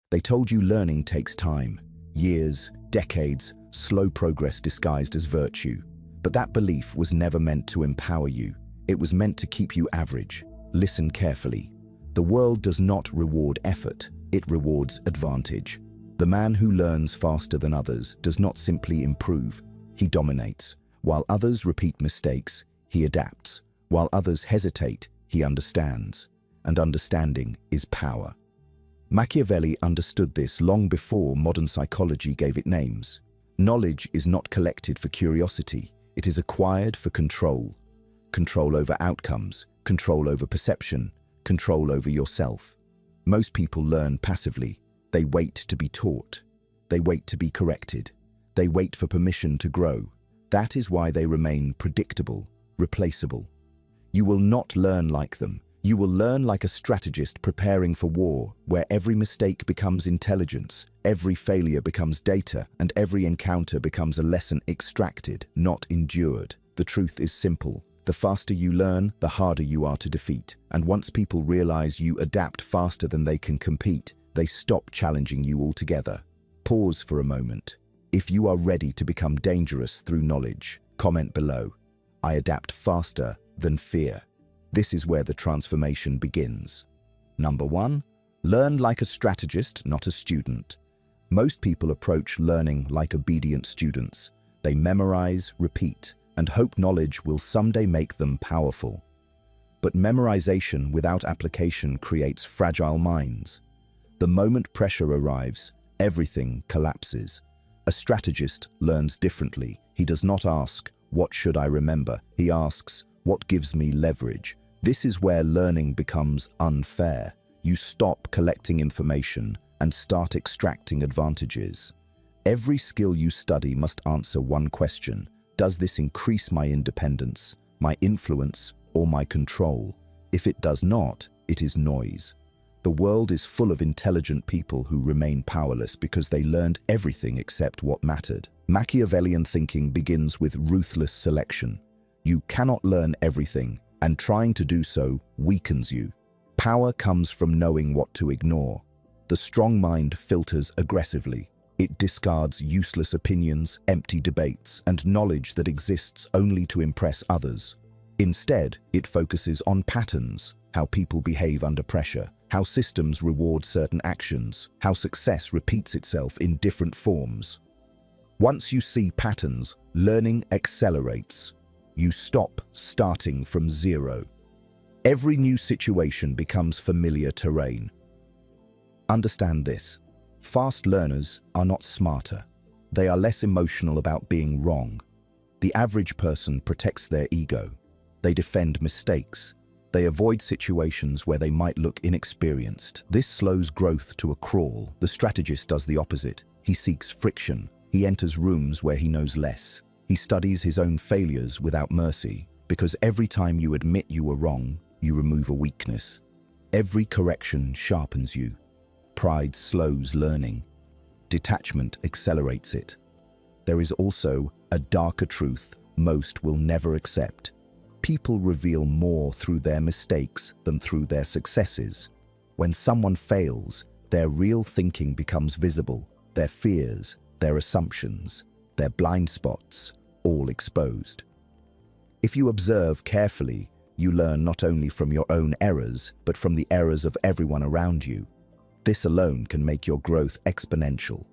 They told you learning takes time, years, decades, slow progress disguised as virtue. But that belief was never meant to empower you. It was meant to keep you average. Listen carefully. The world does not reward effort, it rewards advantage. The man who learns faster than others does not simply improve, he dominates. While others repeat mistakes, he adapts. While others hesitate, he understands. And understanding is power. Machiavelli understood this long before modern psychology gave it names. Knowledge is not collected for curiosity, it is acquired for control. Control over outcomes, control over perception, control over yourself. Most people learn passively. They wait to be taught. They wait to be corrected. They wait for permission to grow. That is why they remain predictable, replaceable. You will not learn like them. You will learn like a strategist preparing for war, where every mistake becomes intelligence, every failure becomes data, and every encounter becomes a lesson extracted, not endured. The truth is simple. The faster you learn, the harder you are to defeat. And once people realize you adapt faster than they can compete, they stop challenging you altogether. Pause for a moment. If you are ready to become dangerous through knowledge, comment below. I adapt faster than fear. This is where the transformation begins. Number 1. Learn like a strategist, not a student. Most people approach learning like obedient students. They memorize, repeat, and hope knowledge will someday make them powerful. But memorization without application creates fragile minds. The moment pressure arrives, everything collapses. A strategist learns differently. He does not ask, "What should I remember?" He asks, "What gives me leverage?" This is where learning becomes unfair. You stop collecting information and start extracting advantages. Every skill you study must answer one question: does this increase my independence, my influence, or my control? If it does not, it is noise. The world is full of intelligent people who remain powerless because they learned everything except what mattered. Machiavellian thinking begins with ruthless selection. You cannot learn everything, and trying to do so weakens you. Power comes from knowing what to ignore. The strong mind filters aggressively. It discards useless opinions, empty debates, and knowledge that exists only to impress others. Instead, it focuses on patterns, how people behave under pressure, how systems reward certain actions, how success repeats itself in different forms. Once you see patterns, learning accelerates. You stop starting from zero. Every new situation becomes familiar terrain. Understand this. Fast learners are not smarter. They are less emotional about being wrong. The average person protects their ego. They defend mistakes. They avoid situations where they might look inexperienced. This slows growth to a crawl. The strategist does the opposite. He seeks friction. He enters rooms where he knows less. He studies his own failures without mercy, because every time you admit you were wrong, you remove a weakness. Every correction sharpens you. Pride slows learning. Detachment accelerates it. There is also a darker truth most will never accept. People reveal more through their mistakes than through their successes. When someone fails, their real thinking becomes visible, their fears, their assumptions, their blind spots, all exposed. If you observe carefully, you learn not only from your own errors, but from the errors of everyone around you. This alone can make your growth exponential.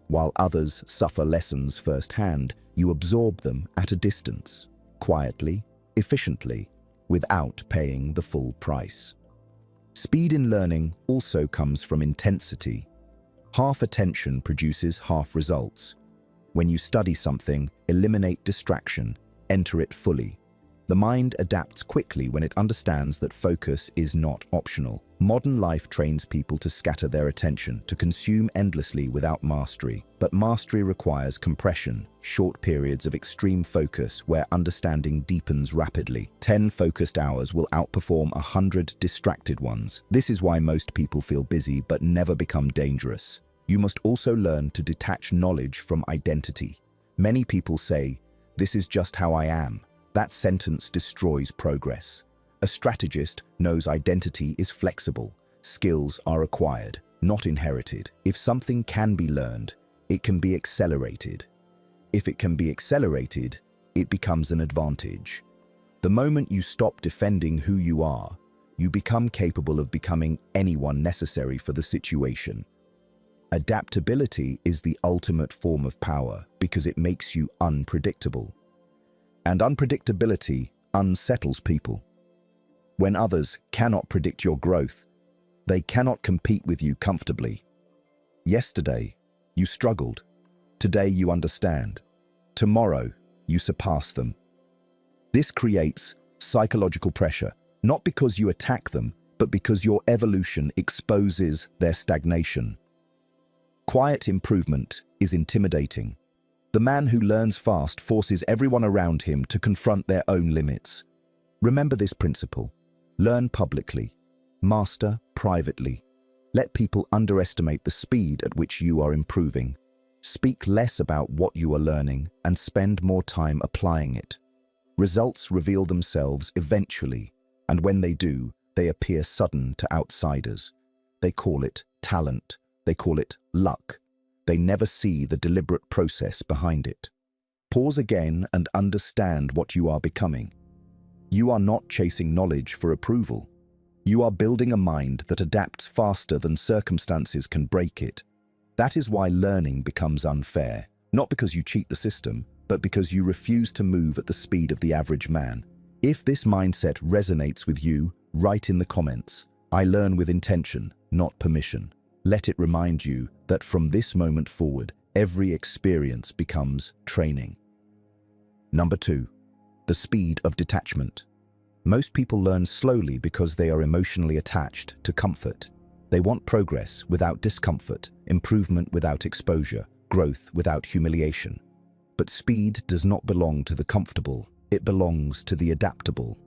While others suffer lessons firsthand, you absorb them at a distance, quietly, efficiently, without paying the full price. Speed in learning also comes from intensity. Half attention produces half results. When you study something, eliminate distraction, enter it fully. The mind adapts quickly when it understands that focus is not optional. Modern life trains people to scatter their attention, to consume endlessly without mastery. But mastery requires compression, short periods of extreme focus where understanding deepens rapidly. 10 focused hours will outperform 100 distracted ones. This is why most people feel busy but never become dangerous. You must also learn to detach knowledge from identity. Many people say, "This is just how I am." That sentence destroys progress. A strategist knows identity is flexible, skills are acquired, not inherited. If something can be learned, it can be accelerated. If it can be accelerated, it becomes an advantage. The moment you stop defending who you are, you become capable of becoming anyone necessary for the situation. Adaptability is the ultimate form of power because it makes you unpredictable. And unpredictability unsettles people. When others cannot predict your growth, they cannot compete with you comfortably. Yesterday, you struggled. Today, you understand. Tomorrow, you surpass them. This creates psychological pressure, not because you attack them, but because your evolution exposes their stagnation. Quiet improvement is intimidating. The man who learns fast forces everyone around him to confront their own limits. Remember this principle. Learn publicly. Master privately. Let people underestimate the speed at which you are improving. Speak less about what you are learning and spend more time applying it. Results reveal themselves eventually, and when they do, they appear sudden to outsiders. They call it talent. They call it luck. They never see the deliberate process behind it. Pause again and understand what you are becoming. You are not chasing knowledge for approval. You are building a mind that adapts faster than circumstances can break it. That is why learning becomes unfair, not because you cheat the system, but because you refuse to move at the speed of the average man. If this mindset resonates with you, write in the comments, "I learn with intention, not permission." Let it remind you that from this moment forward, every experience becomes training. Number 2, the speed of detachment. Most people learn slowly because they are emotionally attached to comfort. They want progress without discomfort, improvement without exposure, growth without humiliation. But speed does not belong to the comfortable, it belongs to the adaptable.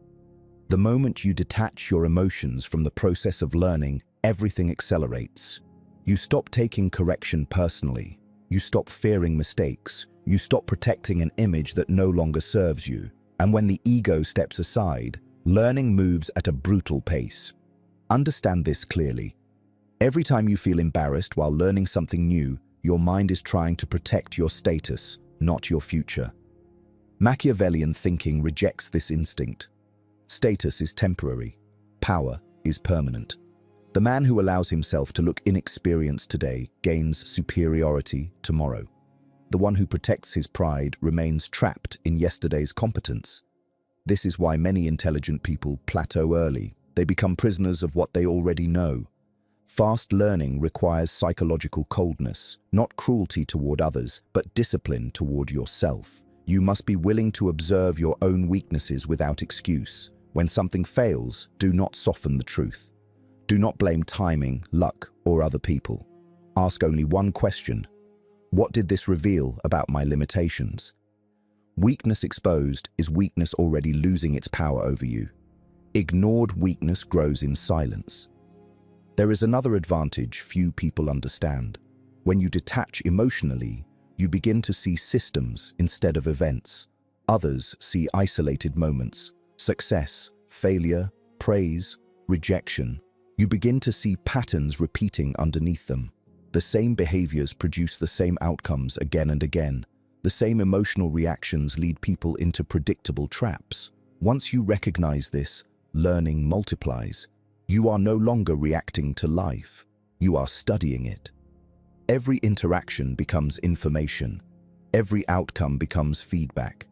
The moment you detach your emotions from the process of learning, everything accelerates. You stop taking correction personally. You stop fearing mistakes. You stop protecting an image that no longer serves you. And when the ego steps aside, learning moves at a brutal pace. Understand this clearly. Every time you feel embarrassed while learning something new, your mind is trying to protect your status, not your future. Machiavellian thinking rejects this instinct. Status is temporary. Power is permanent. The man who allows himself to look inexperienced today gains superiority tomorrow. The one who protects his pride remains trapped in yesterday's competence. This is why many intelligent people plateau early. They become prisoners of what they already know. Fast learning requires psychological coldness, not cruelty toward others, but discipline toward yourself. You must be willing to observe your own weaknesses without excuse. When something fails, do not soften the truth. Do not blame timing, luck, or other people. Ask only one question. What did this reveal about my limitations? Weakness exposed is weakness already losing its power over you. Ignored weakness grows in silence. There is another advantage few people understand. When you detach emotionally, you begin to see systems instead of events. Others see isolated moments, success, failure, praise, rejection. You begin to see patterns repeating underneath them. The same behaviors produce the same outcomes again and again. The same emotional reactions lead people into predictable traps. Once you recognize this, learning multiplies. You are no longer reacting to life. You are studying it. Every interaction becomes information. Every outcome becomes feedback.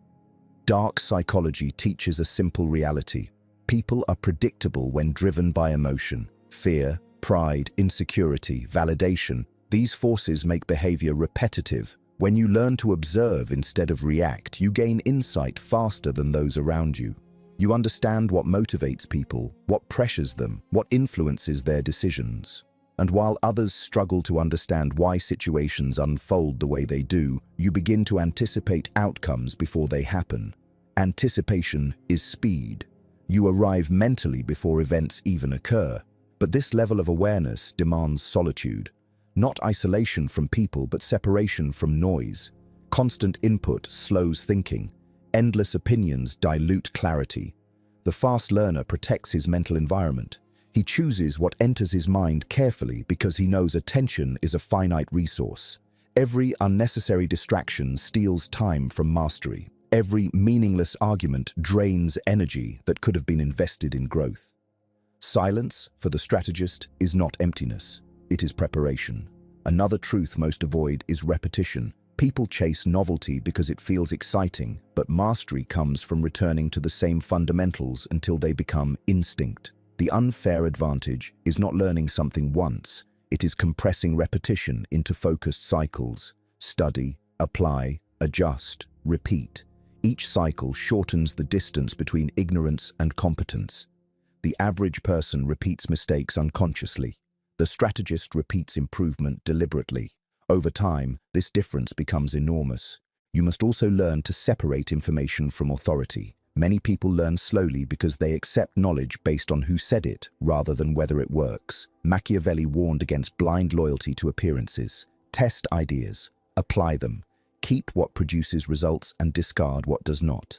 Dark psychology teaches a simple reality. People are predictable when driven by emotion, fear, pride, insecurity, validation. These forces make behavior repetitive. When you learn to observe instead of react, you gain insight faster than those around you. You understand what motivates people, what pressures them, what influences their decisions. And while others struggle to understand why situations unfold the way they do, you begin to anticipate outcomes before they happen. Anticipation is speed. You arrive mentally before events even occur. But this level of awareness demands solitude. Not isolation from people, but separation from noise. Constant input slows thinking. Endless opinions dilute clarity. The fast learner protects his mental environment. He chooses what enters his mind carefully because he knows attention is a finite resource. Every unnecessary distraction steals time from mastery. Every meaningless argument drains energy that could have been invested in growth. Silence, for the strategist, is not emptiness. It is preparation. Another truth most avoid is repetition. People chase novelty because it feels exciting, but mastery comes from returning to the same fundamentals until they become instinct. The unfair advantage is not learning something once. It is compressing repetition into focused cycles. Study, apply, adjust, repeat. Each cycle shortens the distance between ignorance and competence. The average person repeats mistakes unconsciously. The strategist repeats improvement deliberately. Over time, this difference becomes enormous. You must also learn to separate information from authority. Many people learn slowly because they accept knowledge based on who said it rather than whether it works. Machiavelli warned against blind loyalty to appearances. Test ideas, apply them, keep what produces results and discard what does not.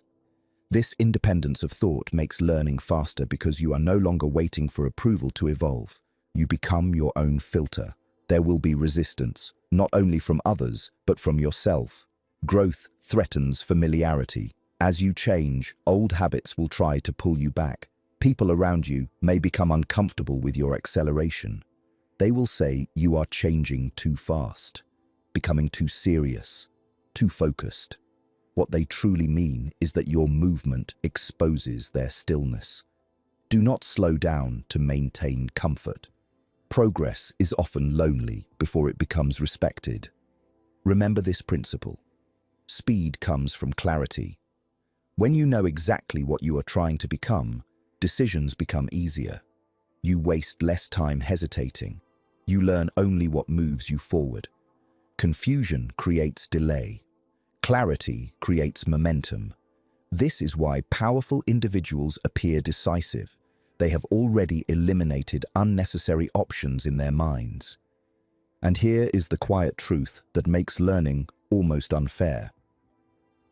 This independence of thought makes learning faster because you are no longer waiting for approval to evolve. You become your own filter. There will be resistance, not only from others, but from yourself. Growth threatens familiarity. As you change, old habits will try to pull you back. People around you may become uncomfortable with your acceleration. They will say you are changing too fast, becoming too serious, too focused. What they truly mean is that your movement exposes their stillness. Do not slow down to maintain comfort. Progress is often lonely before it becomes respected. Remember this principle. Speed comes from clarity. When you know exactly what you are trying to become, decisions become easier. You waste less time hesitating. You learn only what moves you forward. Confusion creates delay. Clarity creates momentum. This is why powerful individuals appear decisive. They have already eliminated unnecessary options in their minds. And here is the quiet truth that makes learning almost unfair.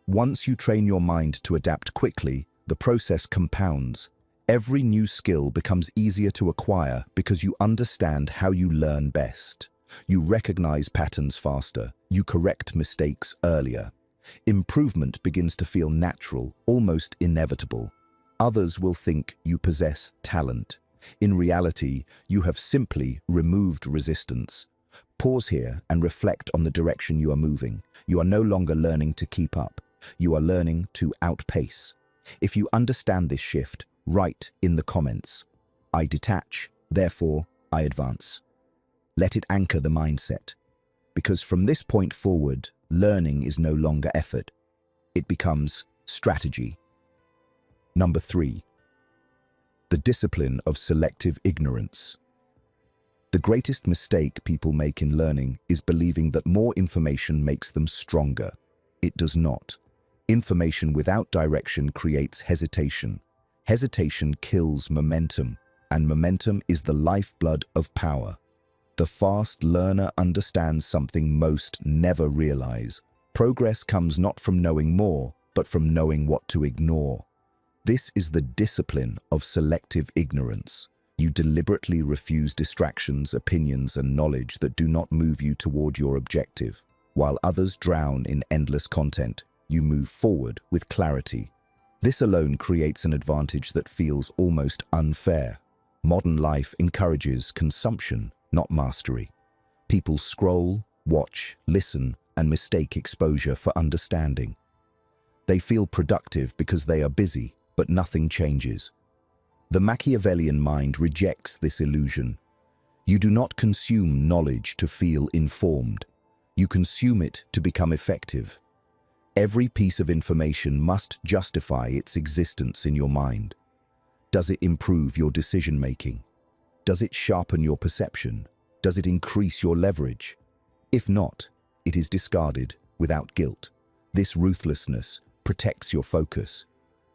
Once you train your mind to adapt quickly, the process compounds. Every new skill becomes easier to acquire because you understand how you learn best. You recognize patterns faster. You correct mistakes earlier. Improvement begins to feel natural, almost inevitable. Others will think you possess talent. In reality, you have simply removed resistance. Pause here and reflect on the direction you are moving. You are no longer learning to keep up. You are learning to outpace. If you understand this shift, write in the comments, "I detach, therefore I advance." Let it anchor the mindset. Because from this point forward, learning is no longer effort. It becomes strategy. Number 3. The discipline of selective ignorance. The greatest mistake people make in learning is believing that more information makes them stronger. It does not. Information without direction creates hesitation. Hesitation kills momentum, and momentum is the lifeblood of power. The fast learner understands something most never realize. Progress comes not from knowing more, but from knowing what to ignore. This is the discipline of selective ignorance. You deliberately refuse distractions, opinions, and knowledge that do not move you toward your objective. While others drown in endless content, you move forward with clarity. This alone creates an advantage that feels almost unfair. Modern life encourages consumption, not mastery. People scroll, watch, listen, and mistake exposure for understanding. They feel productive because they are busy, but nothing changes. The Machiavellian mind rejects this illusion. You do not consume knowledge to feel informed. You consume it to become effective. Every piece of information must justify its existence in your mind. Does it improve your decision-making? Does it sharpen your perception? Does it increase your leverage? If not, it is discarded without guilt. This ruthlessness protects your focus.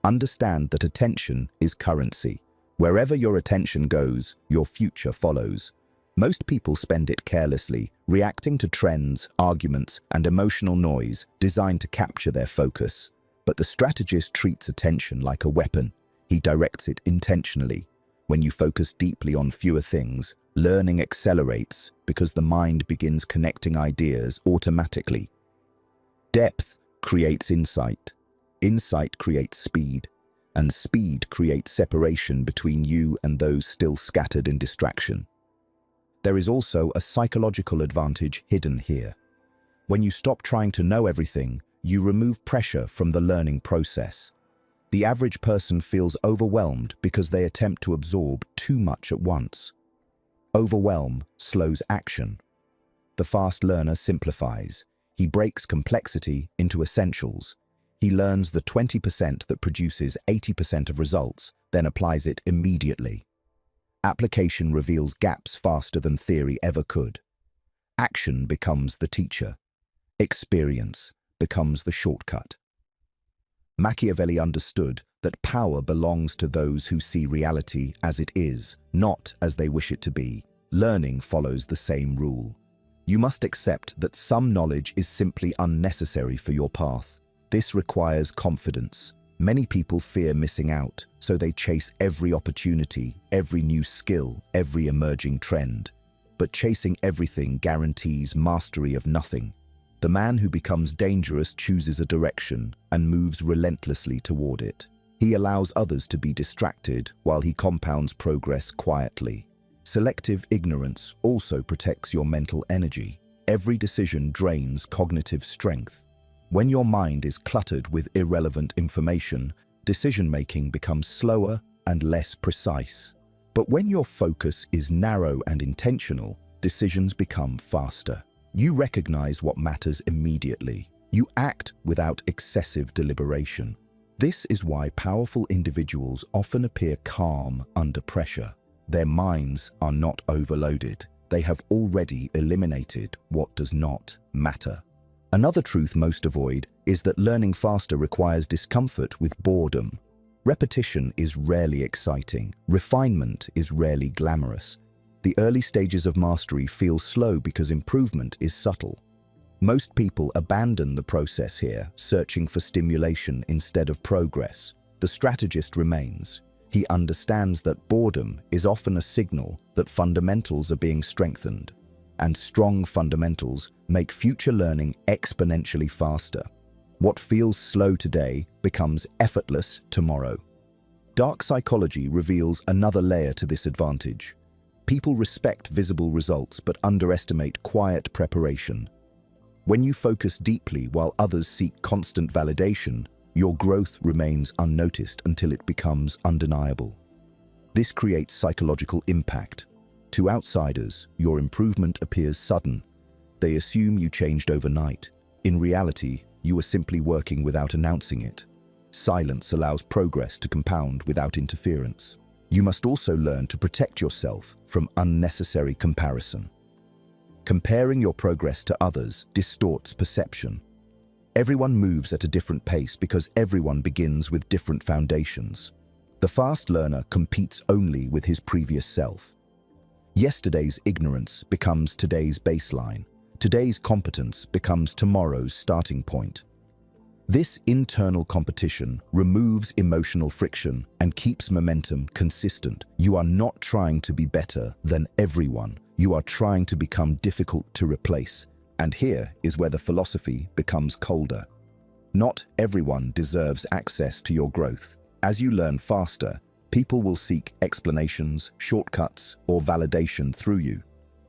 Understand that attention is currency. Wherever your attention goes, your future follows. Most people spend it carelessly, reacting to trends, arguments, and emotional noise designed to capture their focus. But the strategist treats attention like a weapon. He directs it intentionally. When you focus deeply on fewer things, learning accelerates because the mind begins connecting ideas automatically. Depth creates insight. Insight creates speed, and speed creates separation between you and those still scattered in distraction. There is also a psychological advantage hidden here. When you stop trying to know everything, you remove pressure from the learning process. The average person feels overwhelmed because they attempt to absorb too much at once. Overwhelm slows action. The fast learner simplifies. He breaks complexity into essentials. He learns the 20% that produces 80% of results, then applies it immediately. Application reveals gaps faster than theory ever could. Action becomes the teacher. Experience becomes the shortcut. Machiavelli understood that power belongs to those who see reality as it is, not as they wish it to be. Learning follows the same rule. You must accept that some knowledge is simply unnecessary for your path. This requires confidence. Many people fear missing out, so they chase every opportunity, every new skill, every emerging trend. But chasing everything guarantees mastery of nothing. The man who becomes dangerous chooses a direction and moves relentlessly toward it. He allows others to be distracted while he compounds progress quietly. Selective ignorance also protects your mental energy. Every decision drains cognitive strength. When your mind is cluttered with irrelevant information, decision-making becomes slower and less precise. But when your focus is narrow and intentional, decisions become faster. You recognize what matters immediately. You act without excessive deliberation. This is why powerful individuals often appear calm under pressure. Their minds are not overloaded. They have already eliminated what does not matter. Another truth most avoid is that learning faster requires discomfort with boredom. Repetition is rarely exciting. Refinement is rarely glamorous. The early stages of mastery feel slow because improvement is subtle. Most people abandon the process here, searching for stimulation instead of progress. The strategist remains. He understands that boredom is often a signal that fundamentals are being strengthened, and strong fundamentals make future learning exponentially faster. What feels slow today becomes effortless tomorrow. Dark psychology reveals another layer to this advantage. People respect visible results but underestimate quiet preparation. When you focus deeply while others seek constant validation, your growth remains unnoticed until it becomes undeniable. This creates psychological impact. To outsiders, your improvement appears sudden. They assume you changed overnight. In reality, you are simply working without announcing it. Silence allows progress to compound without interference. You must also learn to protect yourself from unnecessary comparison. Comparing your progress to others distorts perception. Everyone moves at a different pace because everyone begins with different foundations. The fast learner competes only with his previous self. Yesterday's ignorance becomes today's baseline. Today's competence becomes tomorrow's starting point. This internal competition removes emotional friction and keeps momentum consistent. You are not trying to be better than everyone. You are trying to become difficult to replace. And here is where the philosophy becomes colder. Not everyone deserves access to your growth. As you learn faster, people will seek explanations, shortcuts, or validation through you.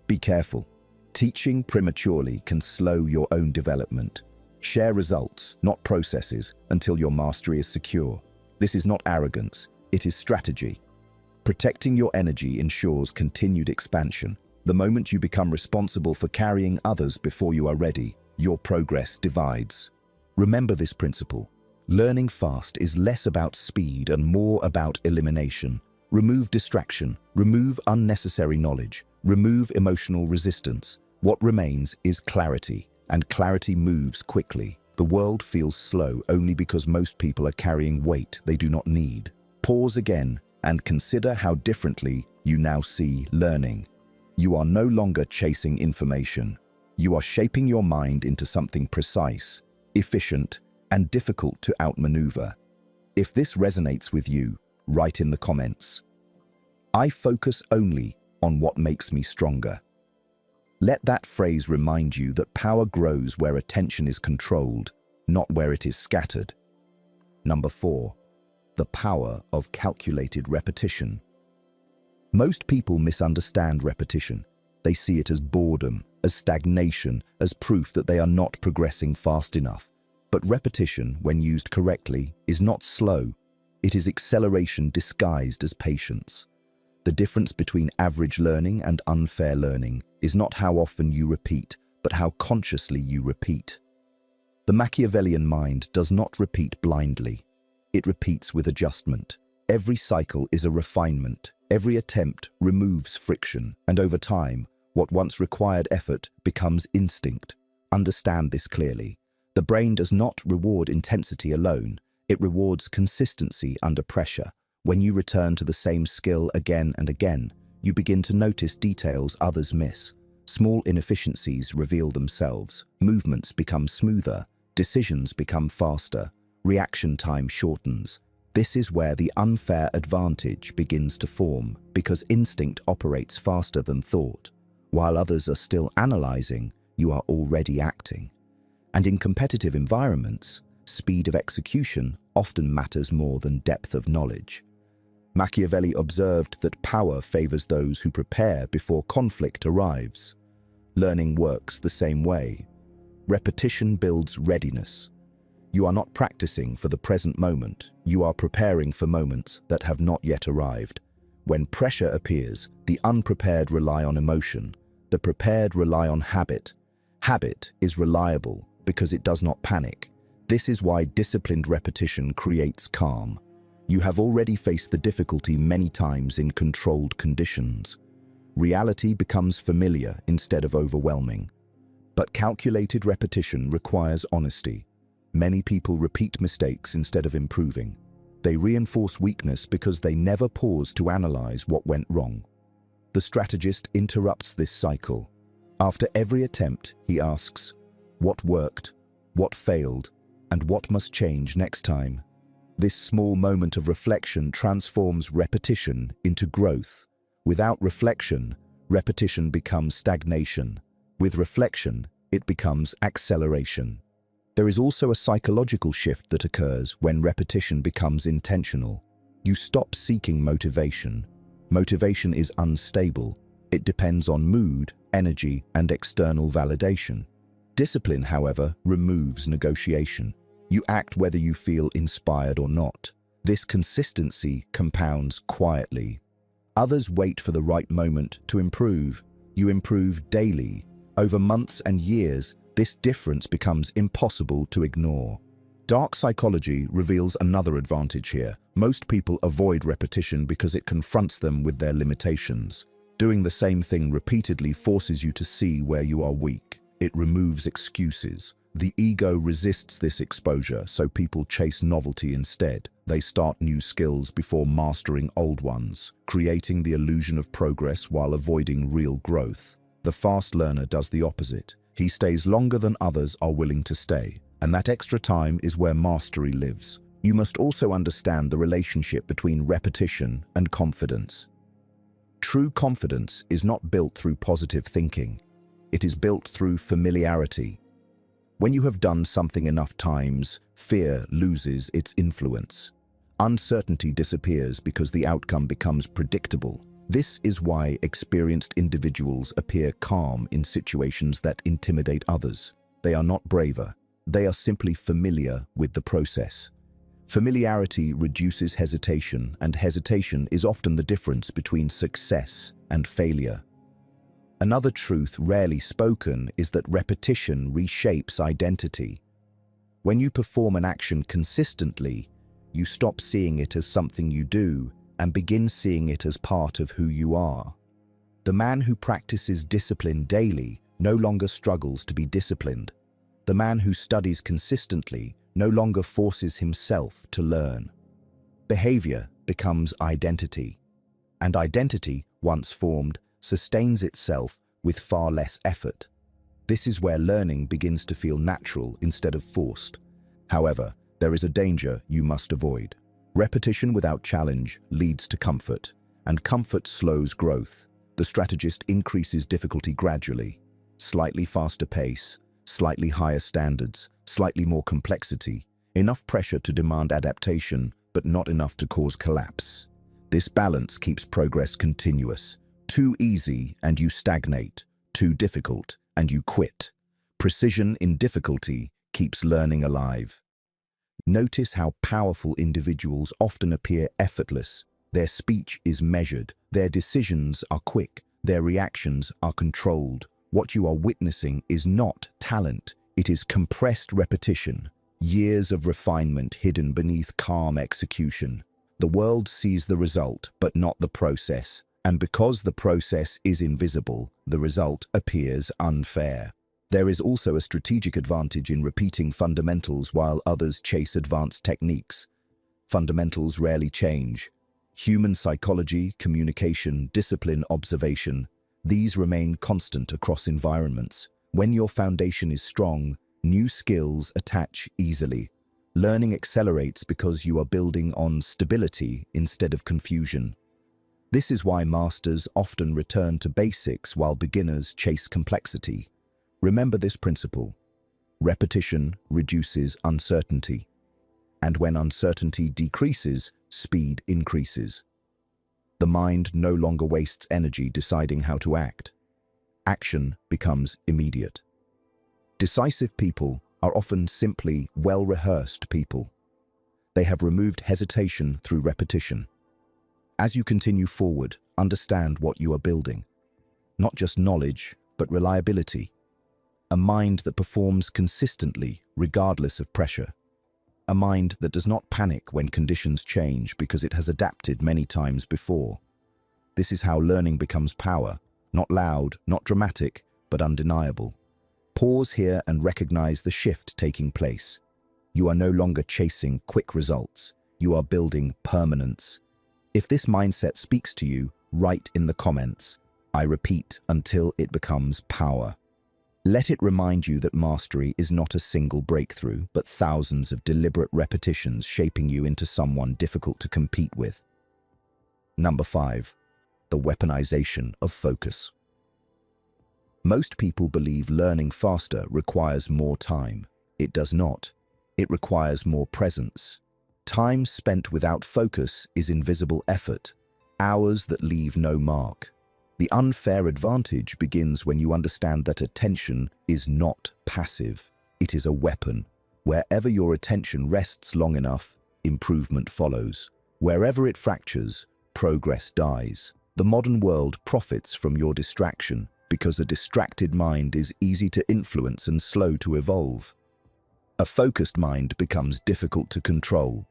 Be careful. Teaching prematurely can slow your own development. Share results, not processes, until your mastery is secure. This is not arrogance, it is strategy. Protecting your energy ensures continued expansion. The moment you become responsible for carrying others before you are ready, your progress divides. Remember this principle. Learning fast is less about speed and more about elimination. Remove distraction, remove unnecessary knowledge, remove emotional resistance. What remains is clarity, and clarity moves quickly. The world feels slow only because most people are carrying weight they do not need. Pause again and consider how differently you now see learning. You are no longer chasing information. You are shaping your mind into something precise, efficient, and difficult to outmaneuver. If this resonates with you, write in the comments. I focus only on what makes me stronger. Let that phrase remind you that power grows where attention is controlled, not where it is scattered. Number 4. The power of calculated repetition. Most people misunderstand repetition. They see it as boredom, as stagnation, as proof that they are not progressing fast enough. But repetition, when used correctly, is not slow. It is acceleration disguised as patience. The difference between average learning and unfair learning is not how often you repeat, but how consciously you repeat. The Machiavellian mind does not repeat blindly. It repeats with adjustment. Every cycle is a refinement. Every attempt removes friction, and over time, what once required effort becomes instinct. Understand this clearly. The brain does not reward intensity alone. It rewards consistency under pressure. When you return to the same skill again and again, you begin to notice details others miss. Small inefficiencies reveal themselves. Movements become smoother. Decisions become faster. Reaction time shortens. This is where the unfair advantage begins to form, because instinct operates faster than thought. While others are still analyzing, you are already acting. And in competitive environments, speed of execution often matters more than depth of knowledge. Machiavelli observed that power favors those who prepare before conflict arrives. Learning works the same way. Repetition builds readiness. You are not practicing for the present moment. You are preparing for moments that have not yet arrived. When pressure appears, the unprepared rely on emotion. The prepared rely on habit. Habit is reliable because it does not panic. This is why disciplined repetition creates calm. You have already faced the difficulty many times in controlled conditions. Reality becomes familiar instead of overwhelming. But calculated repetition requires honesty. Many people repeat mistakes instead of improving. They reinforce weakness because they never pause to analyze what went wrong. The strategist interrupts this cycle. After every attempt, he asks, what worked, what failed, and what must change next time? This small moment of reflection transforms repetition into growth. Without reflection, repetition becomes stagnation. With reflection, it becomes acceleration. There is also a psychological shift that occurs when repetition becomes intentional. You stop seeking motivation. Motivation is unstable. It depends on mood, energy, and external validation. Discipline, however, removes negotiation. You act whether you feel inspired or not. This consistency compounds quietly. Others wait for the right moment to improve. You improve daily. Over months and years, this difference becomes impossible to ignore. Dark psychology reveals another advantage here. Most people avoid repetition because it confronts them with their limitations. Doing the same thing repeatedly forces you to see where you are weak. It removes excuses. The ego resists this exposure, so people chase novelty instead. They start new skills before mastering old ones, creating the illusion of progress while avoiding real growth. The fast learner does the opposite. He stays longer than others are willing to stay, and that extra time is where mastery lives. You must also understand the relationship between repetition and confidence. True confidence is not built through positive thinking. It is built through familiarity. When you have done something enough times, fear loses its influence. Uncertainty disappears because the outcome becomes predictable. This is why experienced individuals appear calm in situations that intimidate others. They are not braver. They are simply familiar with the process. Familiarity reduces hesitation, and hesitation is often the difference between success and failure. Another truth rarely spoken is that repetition reshapes identity. When you perform an action consistently, you stop seeing it as something you do and begin seeing it as part of who you are. The man who practices discipline daily no longer struggles to be disciplined. The man who studies consistently no longer forces himself to learn. Behavior becomes identity, and identity, once formed, sustains itself with far less effort. This is where learning begins to feel natural instead of forced. However, there is a danger you must avoid. Repetition without challenge leads to comfort. and comfort slows growth. The strategist increases difficulty gradually. Slightly faster pace, slightly higher standards, slightly more complexity, enough pressure to demand adaptation, but not enough to cause collapse. This balance keeps progress continuous. Too easy and you stagnate. Too difficult and you quit. Precision in difficulty keeps learning alive. Notice how powerful individuals often appear effortless. Their speech is measured, their decisions are quick, their reactions are controlled. What you are witnessing is not talent, it is compressed repetition, years of refinement hidden beneath calm execution. The world sees the result, but not the process. And because the process is invisible, the result appears unfair. There is also a strategic advantage in repeating fundamentals while others chase advanced techniques. Fundamentals rarely change. Human psychology, communication, discipline, observation, these remain constant across environments. When your foundation is strong, new skills attach easily. Learning accelerates because you are building on stability instead of confusion. This is why masters often return to basics while beginners chase complexity. Remember this principle. Repetition reduces uncertainty. And when uncertainty decreases, speed increases. The mind no longer wastes energy deciding how to act. Action becomes immediate. Decisive people are often simply well-rehearsed people. They have removed hesitation through repetition. As you continue forward, understand what you are building. Not just knowledge, but reliability. A mind that performs consistently, regardless of pressure. A mind that does not panic when conditions change because it has adapted many times before. This is how learning becomes power, not loud, not dramatic, but undeniable. Pause here and recognize the shift taking place. You are no longer chasing quick results. You are building permanence. If this mindset speaks to you, write in the comments. I repeat, until it becomes power. Let it remind you that mastery is not a single breakthrough, but thousands of deliberate repetitions shaping you into someone difficult to compete with. Number 5. The weaponization of focus. Most people believe learning faster requires more time. It does not. It requires more presence. Time spent without focus is invisible effort, hours that leave no mark. The unfair advantage begins when you understand that attention is not passive. It is a weapon. Wherever your attention rests long enough, improvement follows. Wherever it fractures, progress dies. The modern world profits from your distraction because a distracted mind is easy to influence and slow to evolve. A focused mind becomes difficult to control.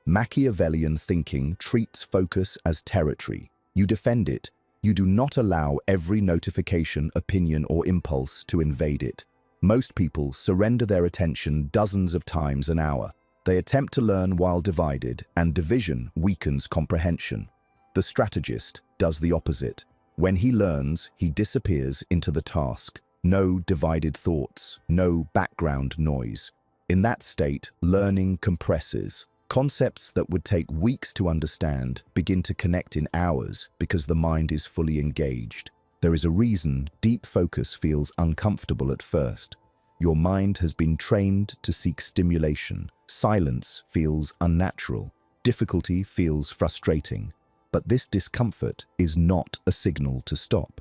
Machiavellian thinking treats focus as territory. You defend it. You do not allow every notification, opinion, or impulse to invade it. Most people surrender their attention dozens of times an hour. They attempt to learn while divided, and division weakens comprehension. The strategist does the opposite. When he learns, he disappears into the task. No divided thoughts, no background noise. In that state, learning compresses. Concepts that would take weeks to understand begin to connect in hours because the mind is fully engaged. There is a reason deep focus feels uncomfortable at first. Your mind has been trained to seek stimulation. Silence feels unnatural. Difficulty feels frustrating. But this discomfort is not a signal to stop.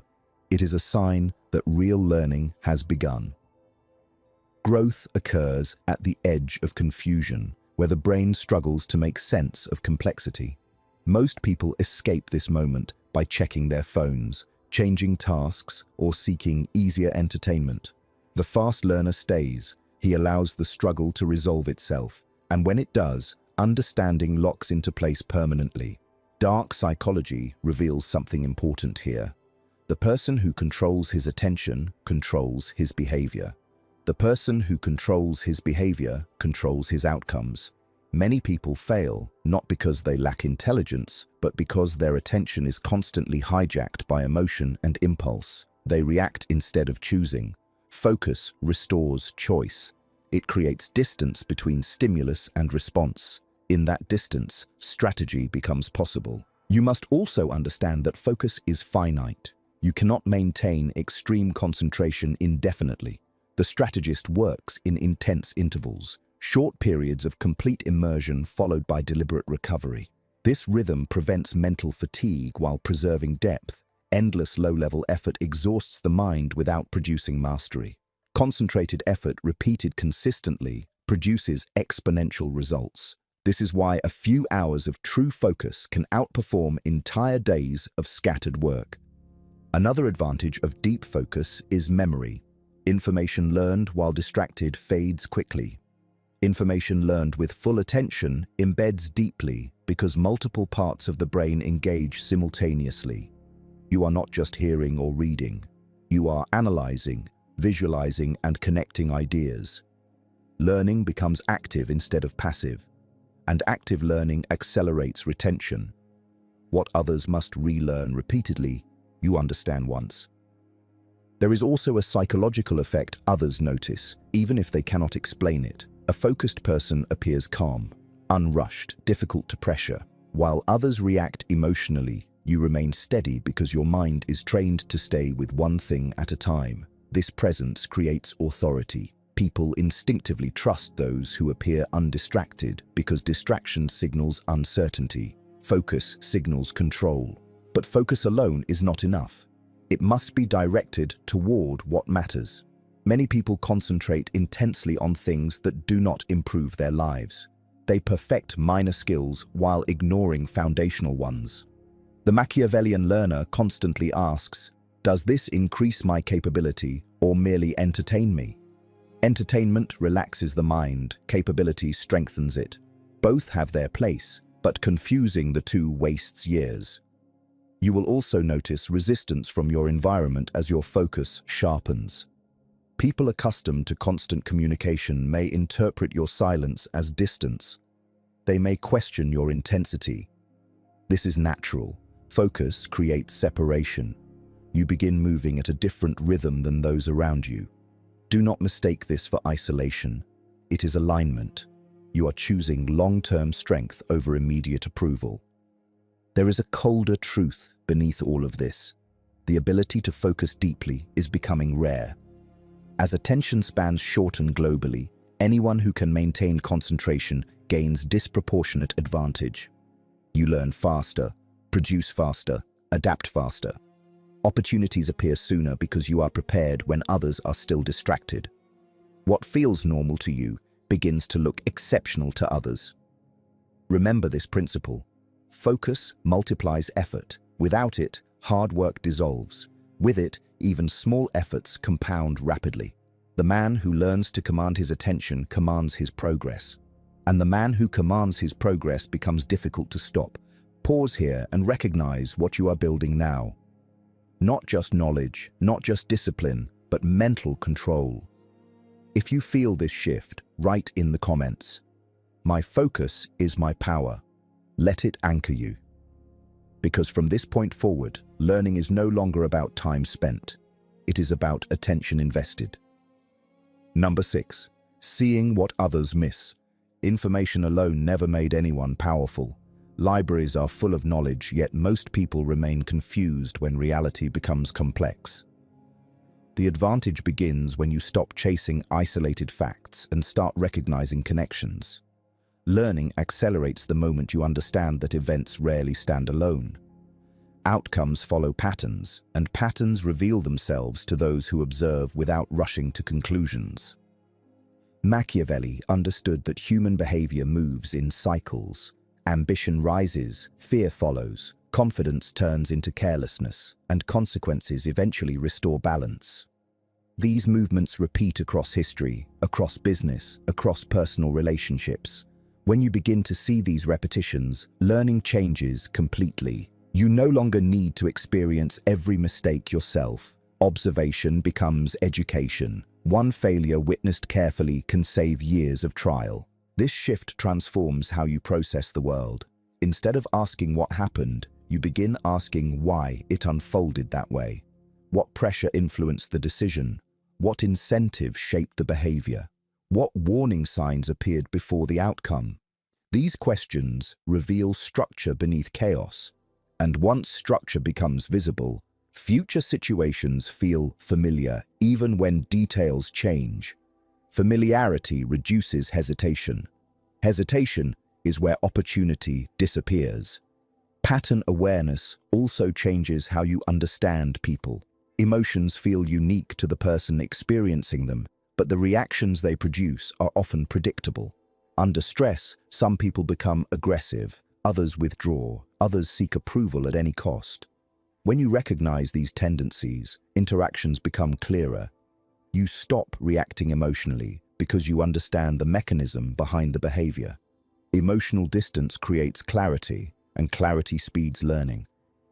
It is a sign that real learning has begun. Growth occurs at the edge of confusion, where the brain struggles to make sense of complexity. Most people escape this moment by checking their phones, changing tasks, or seeking easier entertainment. The fast learner stays. He allows the struggle to resolve itself, and when it does, understanding locks into place permanently. Dark psychology reveals something important here. The person who controls his attention controls his behavior. The person who controls his behavior controls his outcomes. Many people fail, not because they lack intelligence, but because their attention is constantly hijacked by emotion and impulse. They react instead of choosing. Focus restores choice. It creates distance between stimulus and response. In that distance, strategy becomes possible. You must also understand that focus is finite. You cannot maintain extreme concentration indefinitely. The strategist works in intense intervals, short periods of complete immersion followed by deliberate recovery. This rhythm prevents mental fatigue while preserving depth. Endless low-level effort exhausts the mind without producing mastery. Concentrated effort repeated consistently produces exponential results. This is why a few hours of true focus can outperform entire days of scattered work. Another advantage of deep focus is memory. Information learned while distracted fades quickly. Information learned with full attention embeds deeply because multiple parts of the brain engage simultaneously. You are not just hearing or reading. You are analyzing, visualizing, and connecting ideas. Learning becomes active instead of passive, and active learning accelerates retention. What others must relearn repeatedly, you understand once. There is also a psychological effect others notice, even if they cannot explain it. A focused person appears calm, unrushed, difficult to pressure. While others react emotionally, you remain steady because your mind is trained to stay with one thing at a time. This presence creates authority. People instinctively trust those who appear undistracted because distraction signals uncertainty. Focus signals control. But focus alone is not enough. It must be directed toward what matters. Many people concentrate intensely on things that do not improve their lives. They perfect minor skills while ignoring foundational ones. The Machiavellian learner constantly asks, "Does this increase my capability or merely entertain me?" Entertainment relaxes the mind, capability strengthens it. Both have their place, but confusing the two wastes years. You will also notice resistance from your environment as your focus sharpens. People accustomed to constant communication may interpret your silence as distance. They may question your intensity. This is natural. Focus creates separation. You begin moving at a different rhythm than those around you. Do not mistake this for isolation. It is alignment. You are choosing long-term strength over immediate approval. There is a colder truth beneath all of this. The ability to focus deeply is becoming rare. As attention spans shorten globally, anyone who can maintain concentration gains disproportionate advantage. You learn faster, produce faster, adapt faster. Opportunities appear sooner because you are prepared when others are still distracted. What feels normal to you begins to look exceptional to others. Remember this principle. Focus multiplies effort. Without it, hard work dissolves. With it, even small efforts compound rapidly. The man who learns to command his attention commands his progress. And the man who commands his progress becomes difficult to stop. Pause here and recognize what you are building now. Not just knowledge, not just discipline, but mental control. If you feel this shift, write in the comments. My focus is my power. Let it anchor you. Because from this point forward, learning is no longer about time spent. It is about attention invested. Number 6. Seeing what others miss. Information alone never made anyone powerful. Libraries are full of knowledge, yet most people remain confused when reality becomes complex. The advantage begins when you stop chasing isolated facts and start recognizing connections. Learning accelerates the moment you understand that events rarely stand alone. Outcomes follow patterns, and patterns reveal themselves to those who observe without rushing to conclusions. Machiavelli understood that human behavior moves in cycles. Ambition rises, fear follows, confidence turns into carelessness, and consequences eventually restore balance. These movements repeat across history, across business, across personal relationships. When you begin to see these repetitions, learning changes completely. You no longer need to experience every mistake yourself. Observation becomes education. One failure witnessed carefully can save years of trial. This shift transforms how you process the world. Instead of asking what happened, you begin asking why it unfolded that way. What pressure influenced the decision? What incentive shaped the behavior? What warning signs appeared before the outcome? These questions reveal structure beneath chaos. And once structure becomes visible, future situations feel familiar even when details change. Familiarity reduces hesitation. Hesitation is where opportunity disappears. Pattern awareness also changes how you understand people. Emotions feel unique to the person experiencing them, but the reactions they produce are often predictable. Under stress, some people become aggressive, others withdraw, others seek approval at any cost. When you recognize these tendencies, interactions become clearer. You stop reacting emotionally because you understand the mechanism behind the behavior. Emotional distance creates clarity, and clarity speeds learning.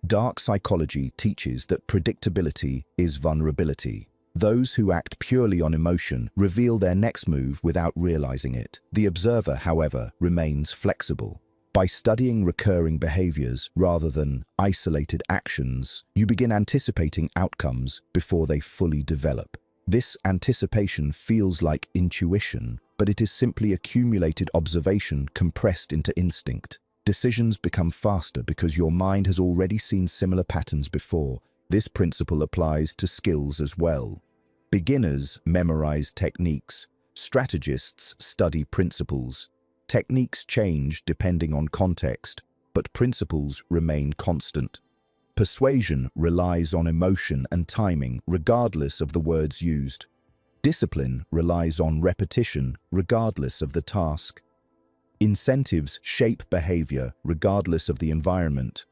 Dark psychology teaches that predictability is vulnerability. Those who act purely on emotion reveal their next move without realizing it. The observer, however, remains flexible. By studying recurring behaviors rather than isolated actions, you begin anticipating outcomes before they fully develop. This anticipation feels like intuition, but it is simply accumulated observation compressed into instinct. Decisions become faster because your mind has already seen similar patterns before. This principle applies to skills as well. Beginners memorize techniques. Strategists study principles. Techniques change depending on context, but principles remain constant. Persuasion relies on emotion and timing regardless of the words used. Discipline relies on repetition regardless of the task. Incentives shape behavior regardless of the environment.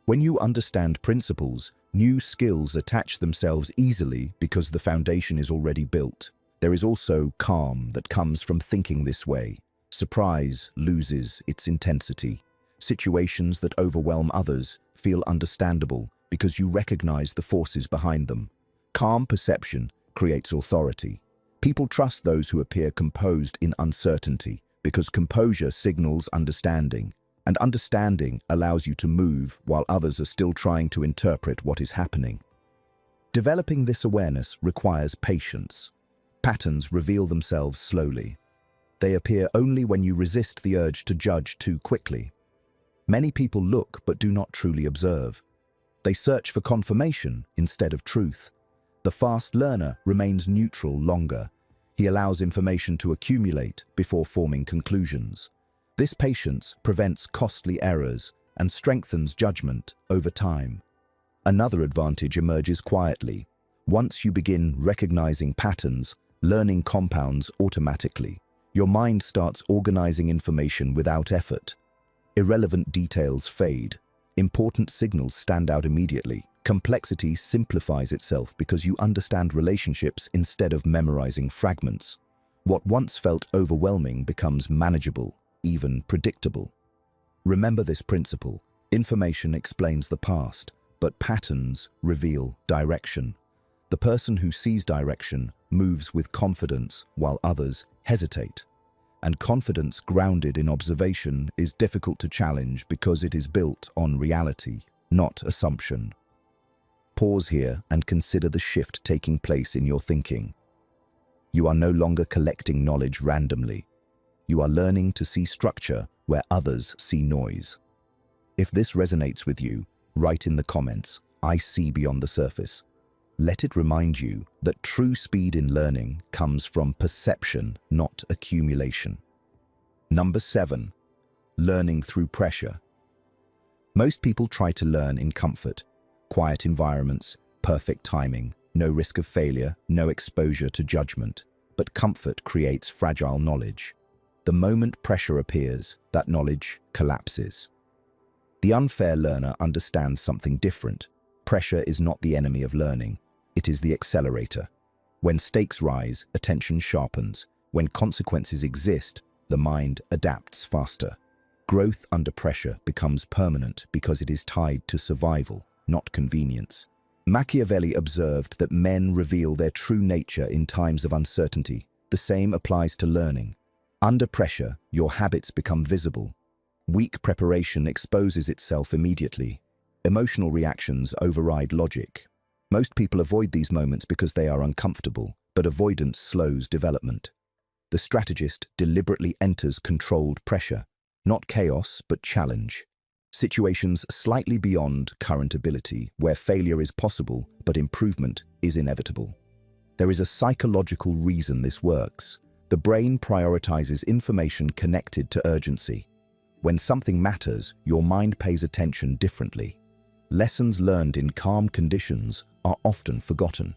When you understand principles, new skills attach themselves easily because the foundation is already built. There is also calm that comes from thinking this way. Surprise loses its intensity. Situations that overwhelm others feel understandable because you recognize the forces behind them. Calm perception creates authority. People trust those who appear composed in uncertainty because composure signals understanding, and understanding allows you to move while others are still trying to interpret what is happening. Developing this awareness requires patience. Patterns reveal themselves slowly. They appear only when you resist the urge to judge too quickly. Many people look but do not truly observe. They search for confirmation instead of truth. The fast learner remains neutral longer. He allows information to accumulate before forming conclusions. This patience prevents costly errors and strengthens judgment over time. Another advantage emerges quietly. Once you begin recognizing patterns, learning compounds automatically. Your mind starts organizing information without effort. Irrelevant details fade. Important signals stand out immediately. Complexity simplifies itself because you understand relationships instead of memorizing fragments. What once felt overwhelming becomes manageable, even predictable. Remember this principle. Information explains the past, but patterns reveal direction. The person who sees direction moves with confidence while others hesitate. And confidence grounded in observation is difficult to challenge because it is built on reality, not assumption. Pause here and consider the shift taking place in your thinking. You are no longer collecting knowledge randomly. You are learning to see structure where others see noise. If this resonates with you, write in the comments, "I see beyond the surface." Let it remind you that true speed in learning comes from perception, not accumulation. Number 7. Learning through pressure. Most people try to learn in comfort. Quiet environments, perfect timing, no risk of failure, no exposure to judgment. But comfort creates fragile knowledge. The moment pressure appears, that knowledge collapses. The unfair learner understands something different. Pressure is not the enemy of learning. It is the accelerator. When stakes rise, attention sharpens. When consequences exist, the mind adapts faster. Growth under pressure becomes permanent because it is tied to survival, not convenience. Machiavelli observed that men reveal their true nature in times of uncertainty. The same applies to learning. Under pressure, your habits become visible. Weak preparation exposes itself immediately. Emotional reactions override logic. Most people avoid these moments because they are uncomfortable, but avoidance slows development. The strategist deliberately enters controlled pressure, not chaos, but challenge. situations slightly beyond current ability, where failure is possible but improvement is inevitable. There is a psychological reason this works. The brain prioritizes information connected to urgency. When something matters, your mind pays attention differently. Lessons learned in calm conditions are often forgotten.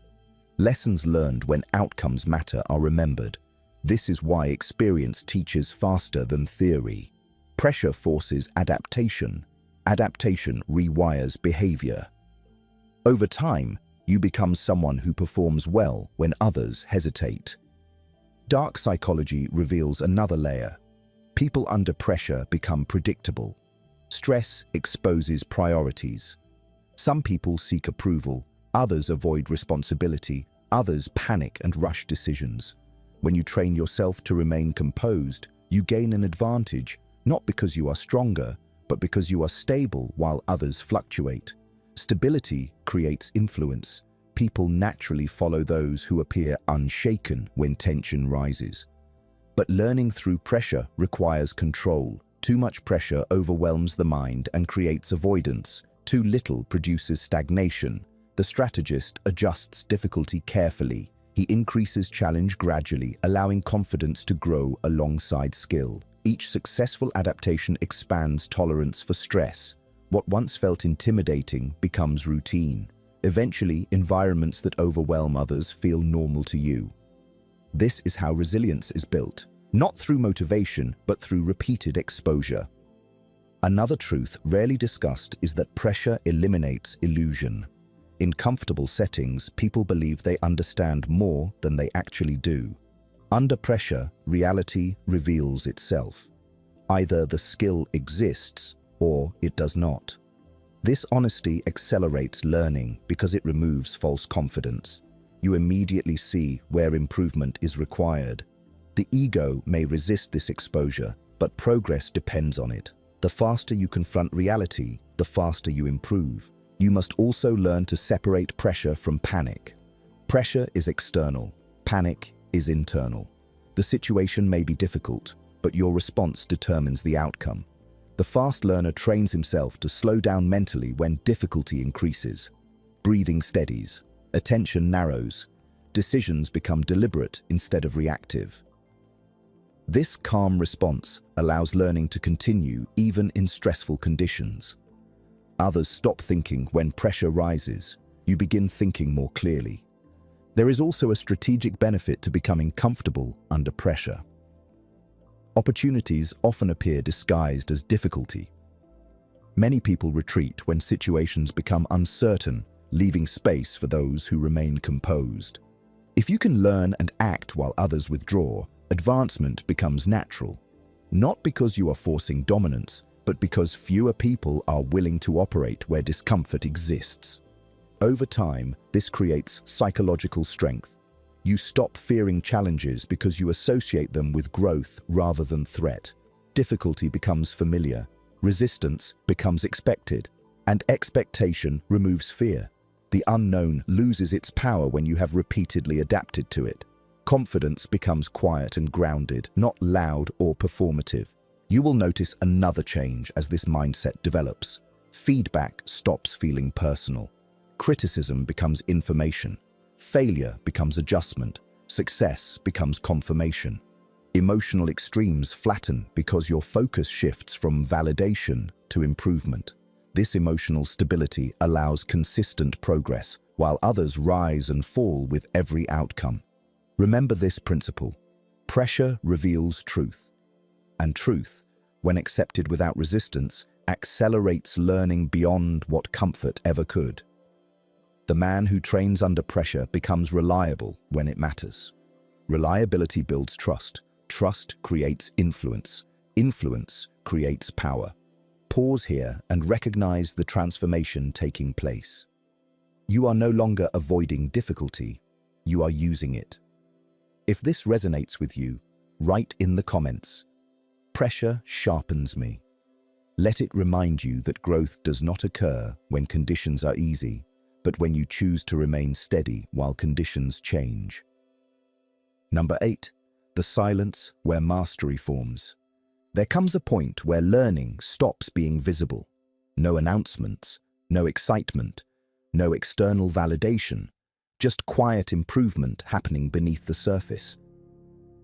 Lessons learned when outcomes matter are remembered. This is why experience teaches faster than theory. Pressure forces adaptation. Adaptation rewires behavior. Over time, you become someone who performs well when others hesitate. Dark psychology reveals another layer. People under pressure become predictable. Stress exposes priorities. Some people seek approval, others avoid responsibility, others panic and rush decisions. When you train yourself to remain composed, you gain an advantage, not because you are stronger, but because you are stable while others fluctuate. Stability creates influence. People naturally follow those who appear unshaken when tension rises. But learning through pressure requires control. Too much pressure overwhelms the mind and creates avoidance. Too little produces stagnation. The strategist adjusts difficulty carefully. He increases challenge gradually, allowing confidence to grow alongside skill. Each successful adaptation expands tolerance for stress. What once felt intimidating becomes routine. Eventually, environments that overwhelm others feel normal to you. This is how resilience is built, not through motivation, but through repeated exposure. Another truth rarely discussed is that pressure eliminates illusion. In comfortable settings, people believe they understand more than they actually do. Under pressure, reality reveals itself. Either the skill exists or it does not. This honesty accelerates learning because it removes false confidence. You immediately see where improvement is required. The ego may resist this exposure, but progress depends on it. The faster you confront reality, the faster you improve. You must also learn to separate pressure from panic. Pressure is external, panic is internal. The situation may be difficult, but your response determines the outcome. The fast learner trains himself to slow down mentally when difficulty increases. Breathing steadies, attention narrows, decisions become deliberate instead of reactive. This calm response allows learning to continue even in stressful conditions. Others stop thinking when pressure rises. You begin thinking more clearly. There is also a strategic benefit to becoming comfortable under pressure. Opportunities often appear disguised as difficulty. Many people retreat when situations become uncertain, leaving space for those who remain composed. If you can learn and act while others withdraw, advancement becomes natural. Not because you are forcing dominance, but because fewer people are willing to operate where discomfort exists. Over time, this creates psychological strength. You stop fearing challenges because you associate them with growth rather than threat. Difficulty becomes familiar, resistance becomes expected, and expectation removes fear. The unknown loses its power when you have repeatedly adapted to it. Confidence becomes quiet and grounded, not loud or performative. You will notice another change as this mindset develops. Feedback stops feeling personal. Criticism becomes information. Failure becomes adjustment. Success becomes confirmation. Emotional extremes flatten because your focus shifts from validation to improvement. This emotional stability allows consistent progress, while others rise and fall with every outcome. Remember this principle: pressure reveals truth, and truth, when accepted without resistance, accelerates learning beyond what comfort ever could. The man who trains under pressure becomes reliable when it matters. Reliability builds trust. Trust creates influence. Influence creates power. Pause here and recognize the transformation taking place. You are no longer avoiding difficulty, you are using it. If this resonates with you, write in the comments, "Pressure sharpens me." Let it remind you that growth does not occur when conditions are easy, but when you choose to remain steady while conditions change. Number 8. The silence where mastery forms. There comes a point where learning stops being visible. No announcements, no excitement, no external validation, just quiet improvement happening beneath the surface.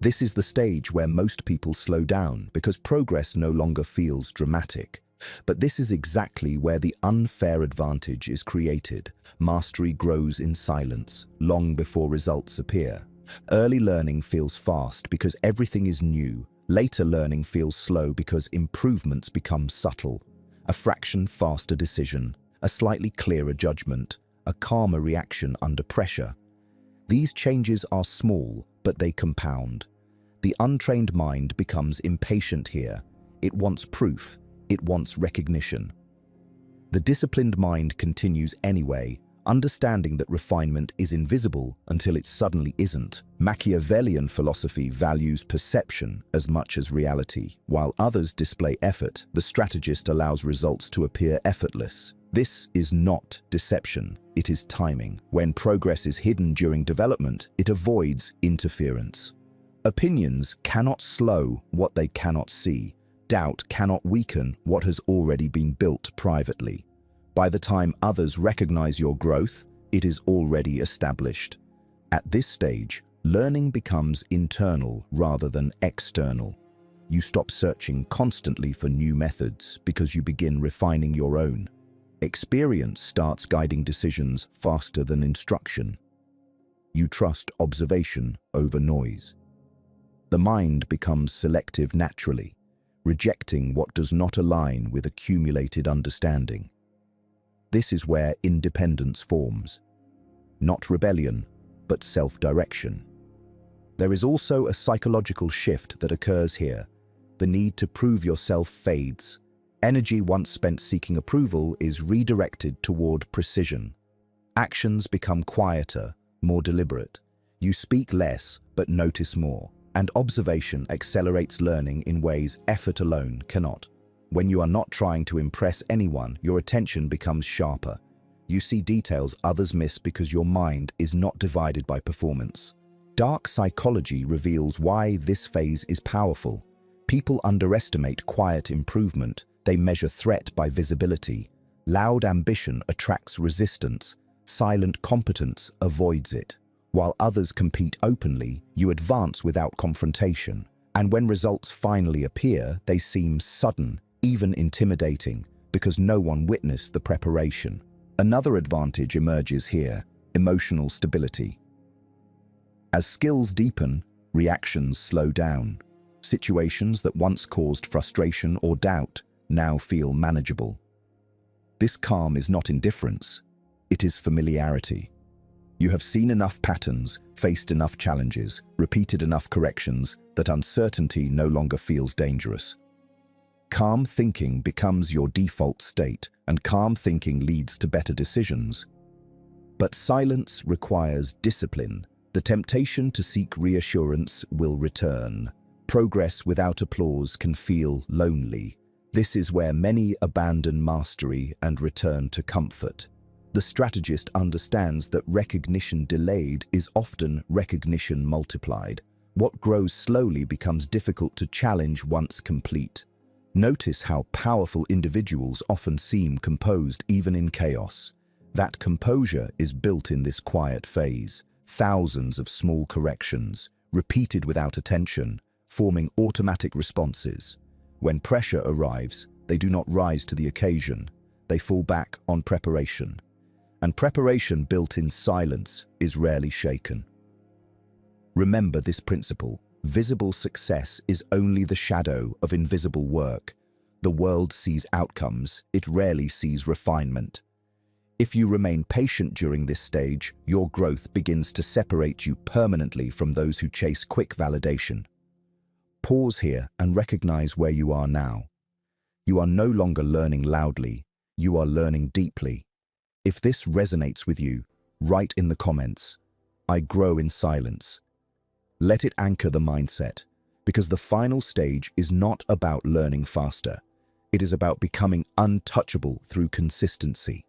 This is the stage where most people slow down because progress no longer feels dramatic. But this is exactly where the unfair advantage is created. Mastery grows in silence, long before results appear. Early learning feels fast because everything is new. Later learning feels slow because improvements become subtle. A fraction faster decision, a slightly clearer judgment, a calmer reaction under pressure. These changes are small, but they compound. The untrained mind becomes impatient here. It wants proof. It wants recognition. The disciplined mind continues anyway, understanding that refinement is invisible until it suddenly isn't. Machiavellian philosophy values perception as much as reality. While others display effort, the strategist allows results to appear effortless. This is not deception, it is timing. When progress is hidden during development, it avoids interference. Opinions cannot slow what they cannot see. Doubt cannot weaken what has already been built privately. By the time others recognize your growth, it is already established. At this stage, learning becomes internal rather than external. You stop searching constantly for new methods because you begin refining your own. Experience starts guiding decisions faster than instruction. You trust observation over noise. The mind becomes selective naturally, rejecting what does not align with accumulated understanding. This is where independence forms. Not rebellion, but self-direction. There is also a psychological shift that occurs here. The need to prove yourself fades. Energy once spent seeking approval is redirected toward precision. Actions become quieter, more deliberate. You speak less, but notice more. And observation accelerates learning in ways effort alone cannot. When you are not trying to impress anyone, your attention becomes sharper. You see details others miss because your mind is not divided by performance. Dark psychology reveals why this phase is powerful. People underestimate quiet improvement. They measure threat by visibility. Loud ambition attracts resistance. Silent competence avoids it. While others compete openly, you advance without confrontation. And when results finally appear, they seem sudden, even intimidating, because no one witnessed the preparation. Another advantage emerges here: emotional stability. As skills deepen, reactions slow down. Situations that once caused frustration or doubt now feel manageable. This calm is not indifference, it is familiarity. You have seen enough patterns, faced enough challenges, repeated enough corrections that uncertainty no longer feels dangerous. Calm thinking becomes your default state, and calm thinking leads to better decisions. But silence requires discipline. The temptation to seek reassurance will return. Progress without applause can feel lonely. This is where many abandon mastery and return to comfort. The strategist understands that recognition delayed is often recognition multiplied. What grows slowly becomes difficult to challenge once complete. Notice how powerful individuals often seem composed even in chaos. That composure is built in this quiet phase. Thousands of small corrections, repeated without attention, forming automatic responses. When pressure arrives, they do not rise to the occasion. They fall back on preparation. And preparation built in silence is rarely shaken. Remember this principle: visible success is only the shadow of invisible work. The world sees outcomes, it rarely sees refinement. If you remain patient during this stage, your growth begins to separate you permanently from those who chase quick validation. Pause here and recognize where you are now. You are no longer learning loudly, you are learning deeply. If this resonates with you, write in the comments, "I grow in silence." Let it anchor the mindset, because the final stage is not about learning faster. It is about becoming untouchable through consistency.